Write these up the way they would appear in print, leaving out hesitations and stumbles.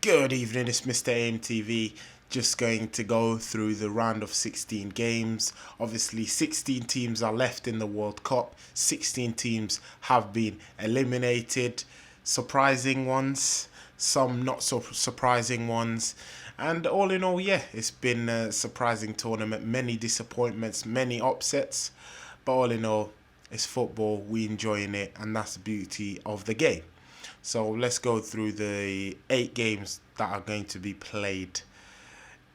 Good evening, it's Mr. AMTV. Just going to go through the round of 16 games. Obviously, 16 teams are left in the World Cup. 16 teams have been eliminated. Surprising ones, some not so surprising ones. And all in all, yeah, it's been a surprising tournament. Many disappointments, many upsets. But all in all, it's football. We enjoying it, and that's the beauty of the game. So let's go through the 8 games that are going to be played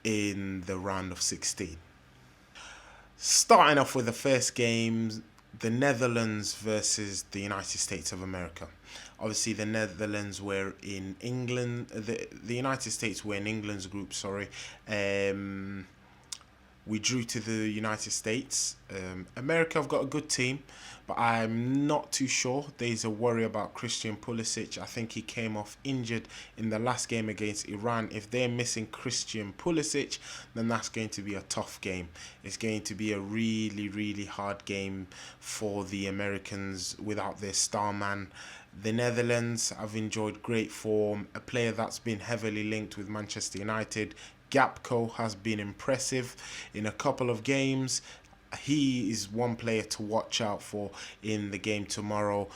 in the round of 16. Starting off with the first game, the Netherlands versus the United States of America. Obviously, the Netherlands were in England. The United States were in England's group. Sorry. We drew to the United States. America have got a good team, but I'm not too sure. There's a worry about Christian Pulisic. I think he came off injured in the last game against Iran. If they're missing Christian Pulisic, then that's going to be a tough game. It's going to be a really, really hard game for the Americans without their star man. The Netherlands have enjoyed great form. A player that's been heavily linked with Manchester United, Gapco, has been impressive in a couple of games. He is one player to watch out for in the game tomorrow.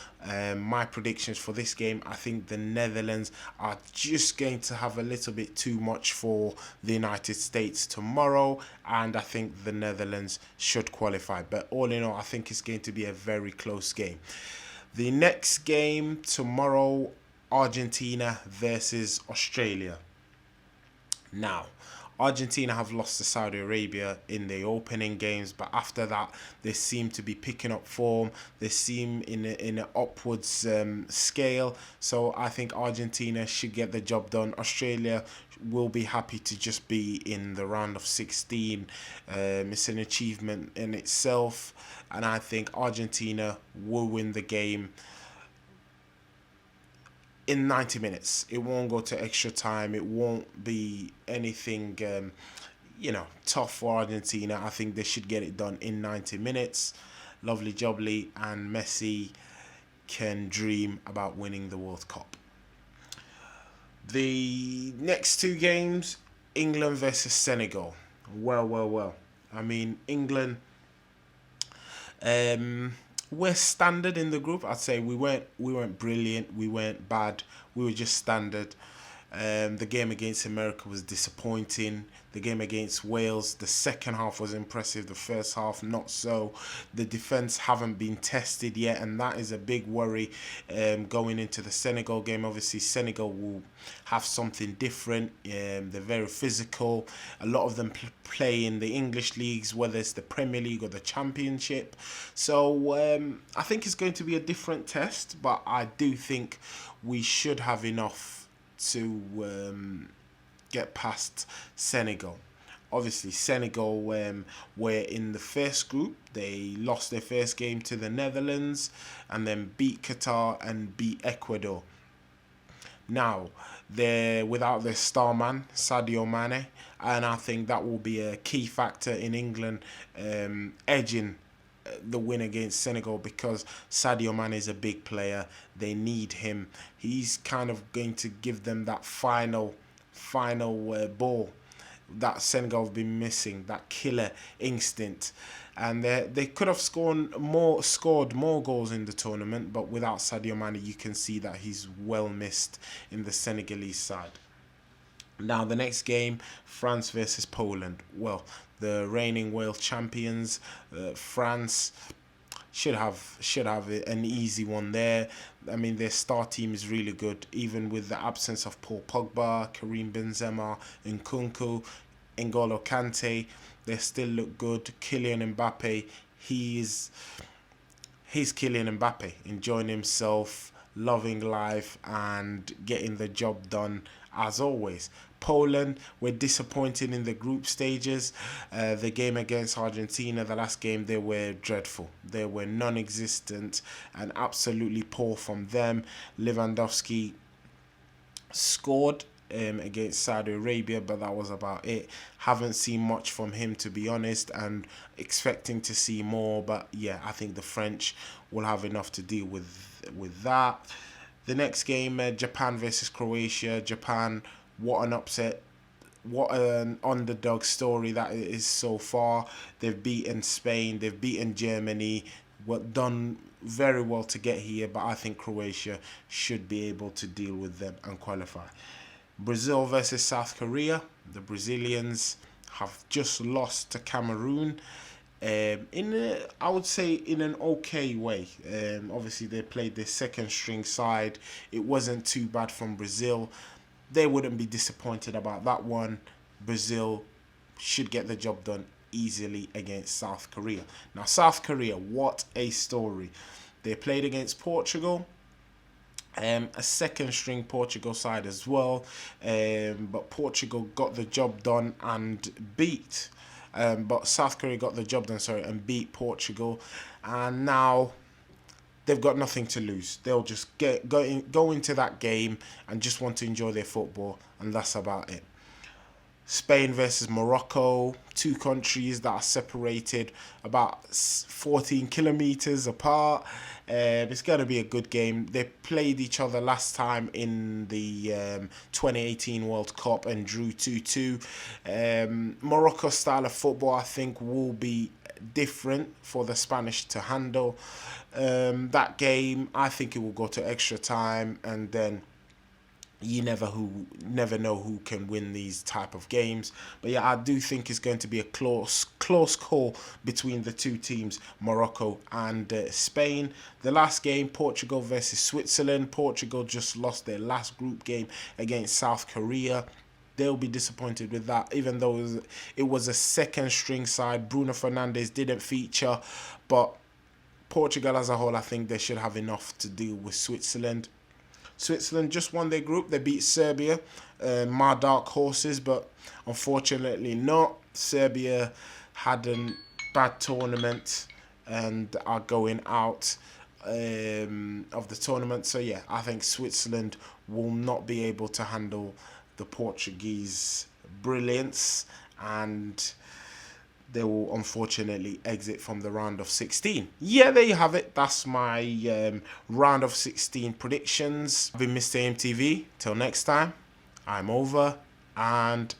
My predictions for this game, I think the Netherlands are just going to have a little bit too much for the United States tomorrow, and I think the Netherlands should qualify. But all in all, I think it's going to be a very close game. The next game tomorrow, Argentina versus Australia. Now, Argentina have lost to Saudi Arabia in the opening games, but after that, they seem to be picking up form. They seem in an upwards scale. So I think Argentina should get the job done. Australia will be happy to just be in the round of 16. It's an achievement in itself, and I think Argentina will win the game in 90 minutes. It won't go to extra time. It won't be anything, tough for Argentina. I think they should get it done in 90 minutes. Lovely jubbly, and Messi can dream about winning the World Cup. The next 2 games, England versus Senegal. Well. I mean, England, we're standard in the group. I'd say we weren't brilliant, we weren't bad, we were just standard. The game against America was disappointing. The game against Wales, the second half was impressive. The first half, not so. The defense haven't been tested yet, and that is a big worry going into the Senegal game. Obviously, Senegal will have something different. They're very physical. A lot of them play in the English leagues, whether it's the Premier League or the Championship. So I think it's going to be a different test, but I do think we should have enough to get past Senegal. Obviously, Senegal were in the first group. They lost their first game to the Netherlands and then beat Qatar and beat Ecuador. Now, they're without their star man, Sadio Mane, and I think that will be a key factor in England edging the win against Senegal, because Sadio Mane is a big player. They need him. He's kind of going to give them that final ball that Senegal have been missing, that killer instinct. And they could have scored more goals in the tournament, but without Sadio Mane, you can see that he's well missed in the Senegalese side. Now, the next game, France versus Poland. Well, the reigning world champions, France should have an easy one there. I mean, their star team is really good, even with the absence of Paul Pogba, Karim Benzema, Nkunku, N'Golo Kante. They still look good. Kylian Mbappe, he's Kylian Mbappe, enjoying himself, loving life, and getting the job done as always. Poland were disappointing in the group stages. The game against Argentina, the last game, they were dreadful. They were non-existent and absolutely poor from them. Lewandowski scored against Saudi Arabia, but that was about it. Haven't seen much from him, to be honest, and expecting to see more. But yeah, I think the French will have enough to deal with that. The next game, Japan versus Croatia. Japan What an upset. What an underdog story that it is so far. They've beaten Spain, they've beaten Germany, done very well to get here, but I think Croatia should be able to deal with them and qualify. Brazil versus South Korea. The Brazilians have just lost to Cameroon. I would say in an okay way. Obviously, they played their second string side. It wasn't too bad from Brazil. They wouldn't be disappointed about that one. Brazil should get the job done easily against South Korea. Now, South Korea, what a story. They played against Portugal. A second string Portugal side as well, but Portugal got the job done and beat. But South Korea got the job done, and beat Portugal, and now they've got nothing to lose. They'll just go into that game and just want to enjoy their football, and that's about it. Spain versus Morocco, two countries that are separated about 14 kilometers apart. It's going to be a good game. They played each other last time in the 2018 World Cup and drew 2-2. Morocco's style of football, I think, will be different for the Spanish to handle. That game, I think it will go to extra time, and then you never know who can win these type of games. But yeah, I do think it's going to be a close call between the two teams, Morocco and Spain. The last game, Portugal versus Switzerland. Portugal just lost their last group game against South Korea. They'll be disappointed with that, even though it was a second string side. Bruno Fernandes didn't feature, but Portugal as a whole, I think they should have enough to deal with Switzerland. Switzerland just won their group. They beat Serbia, my dark horses, but unfortunately not. Serbia had a bad tournament and are going out of the tournament. So yeah, I think Switzerland will not be able to handle the Portuguese brilliance, and they will unfortunately exit from the round of 16. Yeah, there you have it. That's my round of 16 predictions. I've been Mr. MTV. Till next time, I'm over and